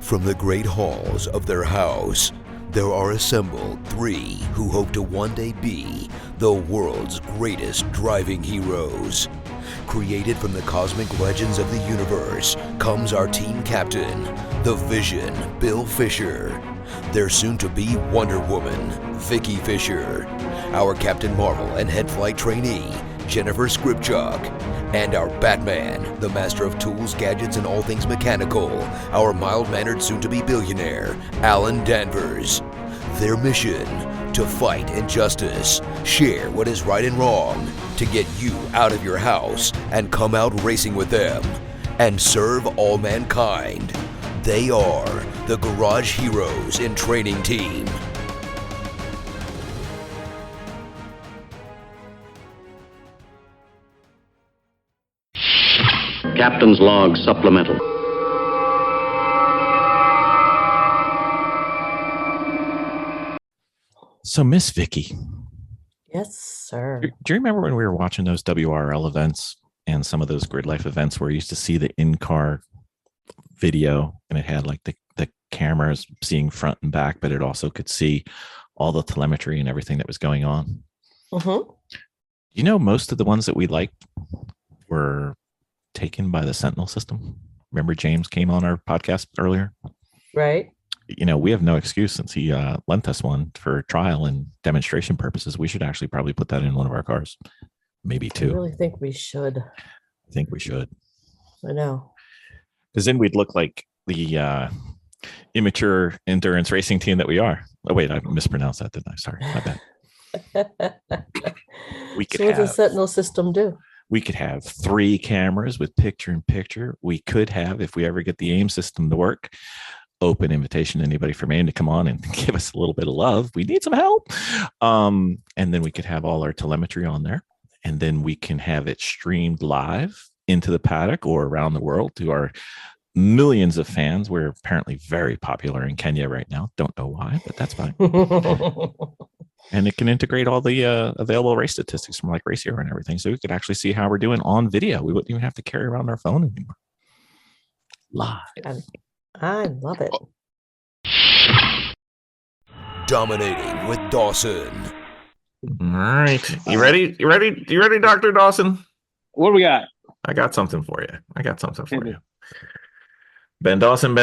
From the great halls of their house, there are assembled three who hope to one day be the world's greatest driving heroes. Created from the cosmic legends of the universe comes our team captain, the Vision, Bill Fisher. Their soon-to-be Wonder Woman, Vicki Fisher. Our Captain Marvel and head flight trainee, Jennifer Skripchuk. And our Batman, the master of tools, gadgets, and all things mechanical, our mild-mannered soon-to-be billionaire, Alan Danvers. Their mission, to fight injustice, share what is right and wrong, to get you out of your house and come out racing with them, and serve all mankind. They are the Garage Heroes in Training Team. Captain's Log Supplemental. So, Miss Vicki. Yes, sir. Do you remember when we were watching those WRL events and some of those Grid Life events where you used to see the in-car video and it had like the cameras seeing front and back, but it also could see all the telemetry and everything that was going on? Mm-hmm. You know, most of the ones that we liked were taken by the Sentinel system. Remember James came on our podcast earlier? Right. You know, we have no excuse since he lent us one for trial and demonstration purposes. We should actually probably put that in one of our cars. Maybe two. I really think we should. I think we should. I know. Because then we'd look like the immature endurance racing team that we are. Oh, wait, I mispronounced that, didn't I? Sorry, my bad. We could So what does the have, Sentinel system do? we could have 3 cameras with picture-in-picture. We could have, if we ever get the AIM system to work, open invitation to anybody from AIM to come on and give us a little bit of love. We need some help. And then we could have all our telemetry on there. And then we can have it streamed live into the paddock or around the world to our millions of fans. We're apparently very popular in Kenya right now. Don't know why, but that's fine. And it can integrate all the available race statistics from like Race Hero and everything. So we could actually see how we're doing on video. We wouldn't even have to carry around our phone anymore. Live. I love it. Dominating with Dawson. All right. You ready? You ready, Dr. Dawson? What do we got? I got something for you. Ben Dawson,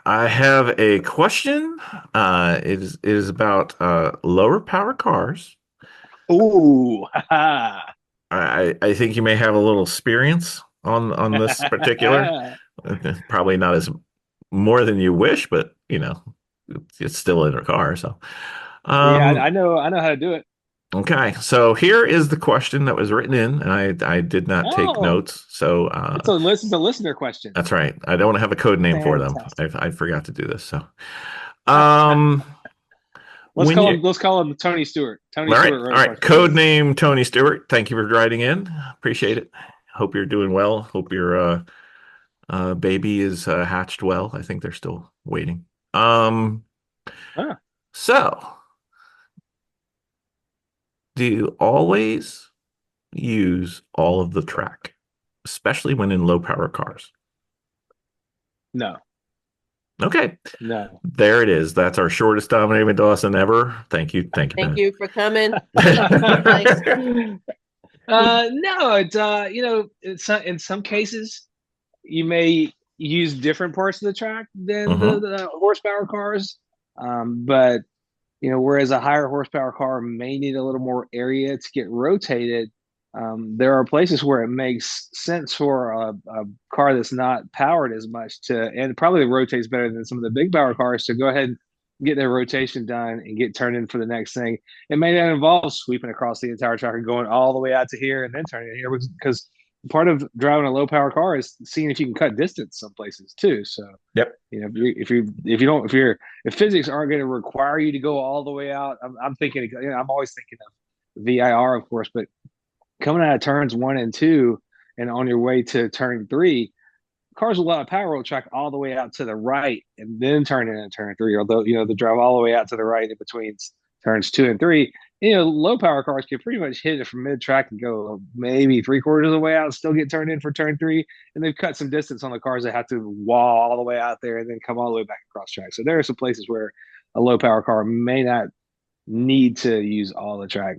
I have a question. It is about lower power cars. Ooh. I think you may have a little experience on this particular. Probably not as more than you wish, but you know, it's still in a car. So yeah, I know how to do it. Okay, so here is the question that was written in, and I did not take notes. So it's a listener question. That's right. I don't have a code name for them. I forgot to do this. So let's call him Tony Stewart. Tony Stewart. All right. Code name Tony Stewart. Thank you for writing in. Appreciate it. Hope you're doing well. Hope your baby is hatched well. I think they're still waiting. So, do you always use all of the track, especially when in low power cars? No. Okay. No. There it is. That's our shortest Dominating Dawson ever. Thank you. Thank Ben. you for coming. No, it's in some cases you may use different parts of the track than the horsepower cars, but whereas a higher horsepower car may need a little more area to get rotated, there are places where it makes sense for a car that's not powered as much and probably rotates better than some of the big power cars to go ahead and get their rotation done and get turned in for the next thing. It may not involve sweeping across the entire track and going all the way out to here and then turning in here, because part of driving a low power car is seeing if you can cut distance some places too. So yep, if physics aren't going to require you to go all the way out, I'm always thinking of VIR, of course, but coming out of turns 1 and 2 and on your way to turn 3, cars with a lot of power will track all the way out to the right and then turn in turn 3, although they drive all the way out to the right in between turns 2 and 3. low power cars can pretty much hit it from mid track and go maybe 3/4 of the way out and still get turned in for turn 3. And they've cut some distance on the cars that have to wall all the way out there and then come all the way back across track. So there are some places where a low power car may not need to use all the track.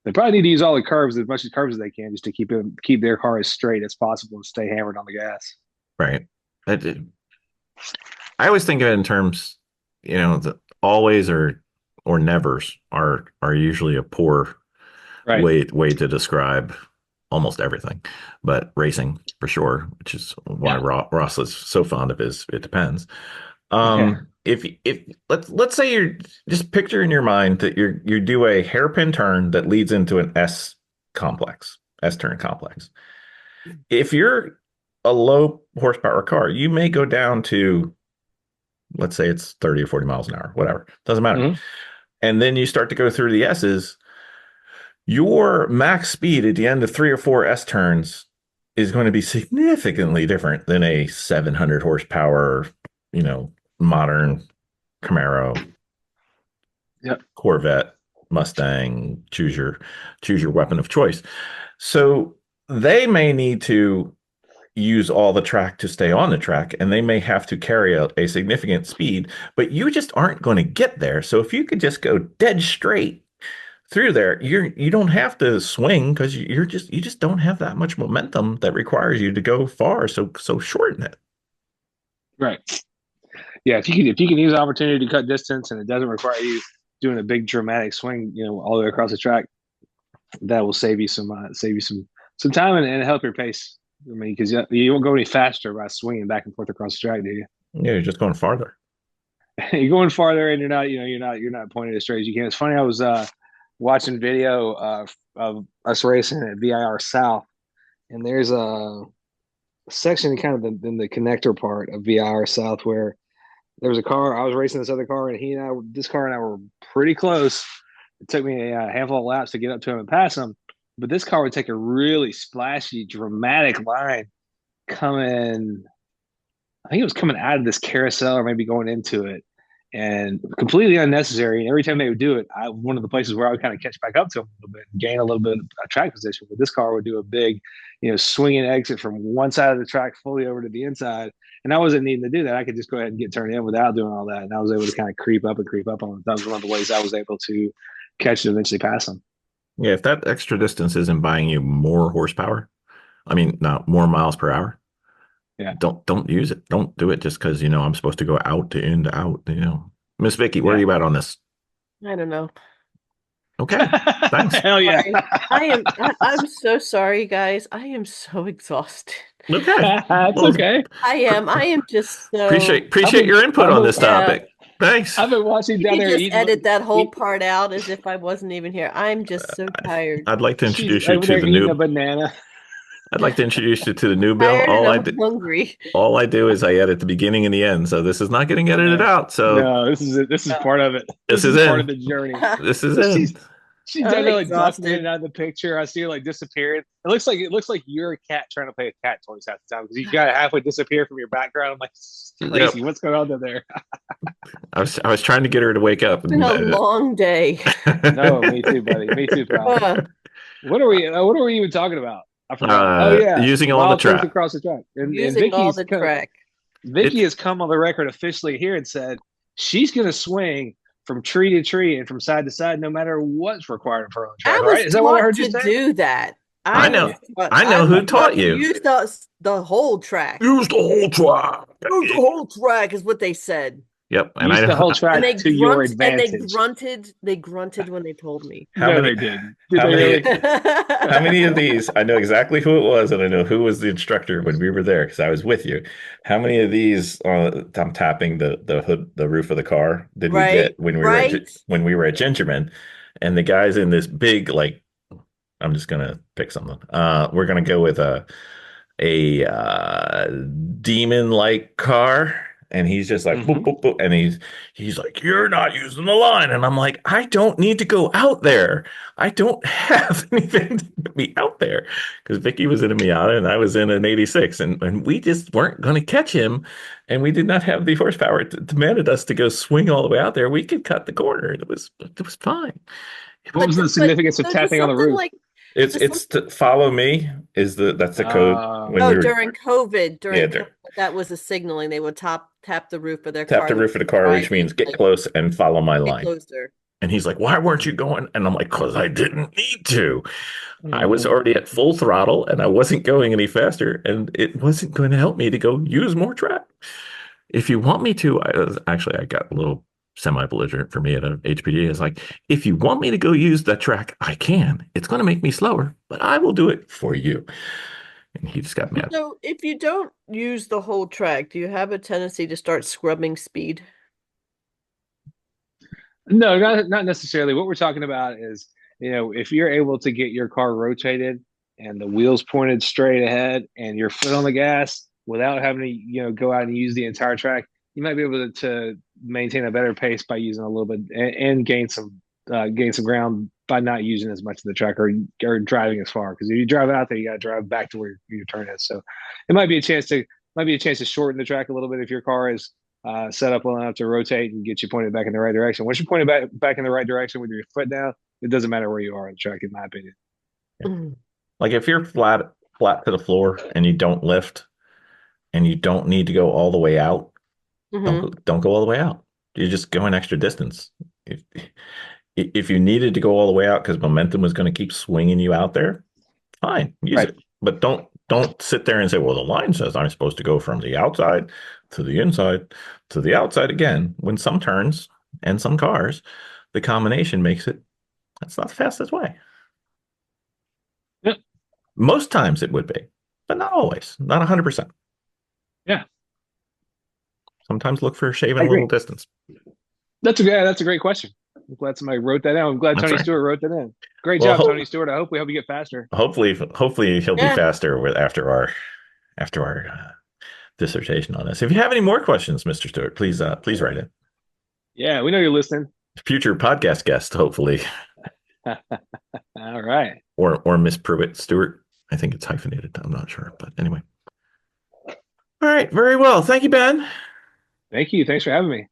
They probably need to use all the curves, as much as curves as they can, just to keep their car as straight as possible and stay hammered on the gas. Right. I always think of it in terms, the always or nevers are usually a poor Right. way to describe almost everything, but racing for sure, which is why Ross is so fond of his It Depends. If let's say you're just picture in your mind that you do a hairpin turn that leads into an S turn complex. If you're a low horsepower car, you may go down to, let's say it's 30 or 40 miles an hour, whatever, doesn't matter. Mm-hmm. And then you start to go through the S's. Your max speed at the end of 3 or 4 S turns is going to be significantly different than a 700 horsepower, modern Camaro, Corvette, Mustang. Choose your weapon of choice. So they may need to use all the track to stay on the track, and they may have to carry out a significant speed, but you just aren't going to get there. So if you could just go dead straight through there, you don't have to swing, because you just don't have that much momentum that requires you to go far. So shorten it. Right. Yeah, if you can use the opportunity to cut distance and it doesn't require you doing a big dramatic swing, all the way across the track, that will save you some time and help your pace. I mean, because you won't go any faster by swinging back and forth across the track, do you? Yeah, you're just going farther. You're going farther, and you're not pointing as straight as you can. It's funny. I was watching video of us racing at VIR South, and there's a section kind of in the connector part of VIR South where there was a car. I was racing this other car, and this car and I were pretty close. It took me a handful of laps to get up to him and pass him. But this car would take a really splashy, dramatic line coming. I think it was coming out of this carousel or maybe going into it, and completely unnecessary. And every time they would do it, one of the places where I would kind of catch back up to them a little bit and gain a little bit of track position. But this car would do a big, swinging exit from one side of the track fully over to the inside. And I wasn't needing to do that. I could just go ahead and get turned in without doing all that. And I was able to kind of creep up on it. That was one of the ways I was able to catch and eventually pass them. Yeah, if that extra distance isn't buying you more horsepower, not more miles per hour, don't use it. Don't do it just because, I'm supposed to go out to in to out, Miss Vicki, where are you at on this? I don't know. Okay, thanks. Hell yeah. I'm so sorry, guys. I am so exhausted. Okay. It's okay. I am just so... Appreciate your input on this topic. Thanks. I've been watching down there. Just edit that whole part out as if I wasn't even here. I'm just so tired. I'd like to introduce you to the new banana. I'd like to introduce you to the new bill. Hungry. All I do is I edit the beginning and the end, so this is not getting edited out. So no, this is part of it. This is part of the journey. This is it. She's done like documented out of the picture. I see her like disappearing. It looks like you're a cat trying to play a cat toys half the time because you got to halfway disappear from your background. I'm like, Lacey, what's going on there? I was trying to get her to wake up. It's been a long day. No, me too, buddy. Me too, pal. What are we even talking about? I forgot. Using all the track across the track. Using all the track. Vicki has come on the record officially here and said she's going to swing from tree to tree and from side to side, no matter what's required for her on track. Right? Is that what I heard you say? Do that. I know who taught you. Use the whole track. Use the whole track. Use the whole track is what they said. Yep, and use the whole track to your advantage. And they grunted when they told me. They did. How many of these? I know exactly who it was, and I know who was the instructor when we were there because I was with you. How many of these? I'm tapping the hood, the roof of the car. Did we get when we were at Gingerman, and the guys in this big I'm just gonna pick something. We're gonna go with a demon-like car. And he's just like, boop, boop, boop. And he's like, you're not using the line. And I'm like, I don't need to go out there. I don't have anything to get me out there. Because Vicki was in a Miata and I was in an 86. And we just weren't going to catch him. And we did not have the horsepower that demanded us to go swing all the way out there. We could cut the corner. It was fine. What was the significance of so does tapping on the something roof? like It's to follow me that's the code when we were during COVID, yeah, that was the signaling. They would tap the roof of their tap car. the They roof of the would car, drive which means it, get like, close and follow my get line. closer. And he's like, why weren't you going? And I'm like, because I didn't need to. I was Mhm. already at full throttle and I wasn't going any faster. And it wasn't going to help me to go use more track. If you want me to, I got a little semi-belligerent for me at a HPD. It's like, if you want me to go use that track, I can. It's going to make me slower, but I will do it for you. And he just got mad. So if you don't use the whole track, do you have a tendency to start scrubbing speed? No, not necessarily. What we're talking about is, if you're able to get your car rotated and the wheels pointed straight ahead and your foot on the gas without having to, go out and use the entire track, you might be able to maintain a better pace by using a little bit and gain some ground by not using as much of the track or driving as far. Because if you drive out there, you got to drive back to where your turn is. So it might be a chance to shorten the track a little bit if your car is set up well enough to rotate and get you pointed back in the right direction. Once you're pointed back in the right direction with your foot down, it doesn't matter where you are on the track, in my opinion. Yeah. Like if you're flat to the floor and you don't lift and you don't need to go all the way out, don't go all the way out. You just go an extra distance. If you needed to go all the way out because momentum was going to keep swinging you out there, fine, use it. But don't sit there and say, well, the line says I'm supposed to go from the outside to the inside to the outside again. When some turns and some cars, the combination makes it, that's not the fastest way. Yep. Most times it would be, but not always, not 100%. Yeah. Sometimes look for shaving a little distance. That's a great question. I'm glad somebody wrote that down. I'm glad Tony Stewart wrote that in. Great job, Tony Stewart. I hope you get faster. Hopefully he'll be faster after our dissertation on this. If you have any more questions, Mr. Stewart, please write in. Yeah, we know you're listening. Future podcast guest, hopefully. All right. Or Miss Pruitt Stewart. I think it's hyphenated. I'm not sure, but anyway. All right, very well. Thank you, Ben. Thank you. Thanks for having me.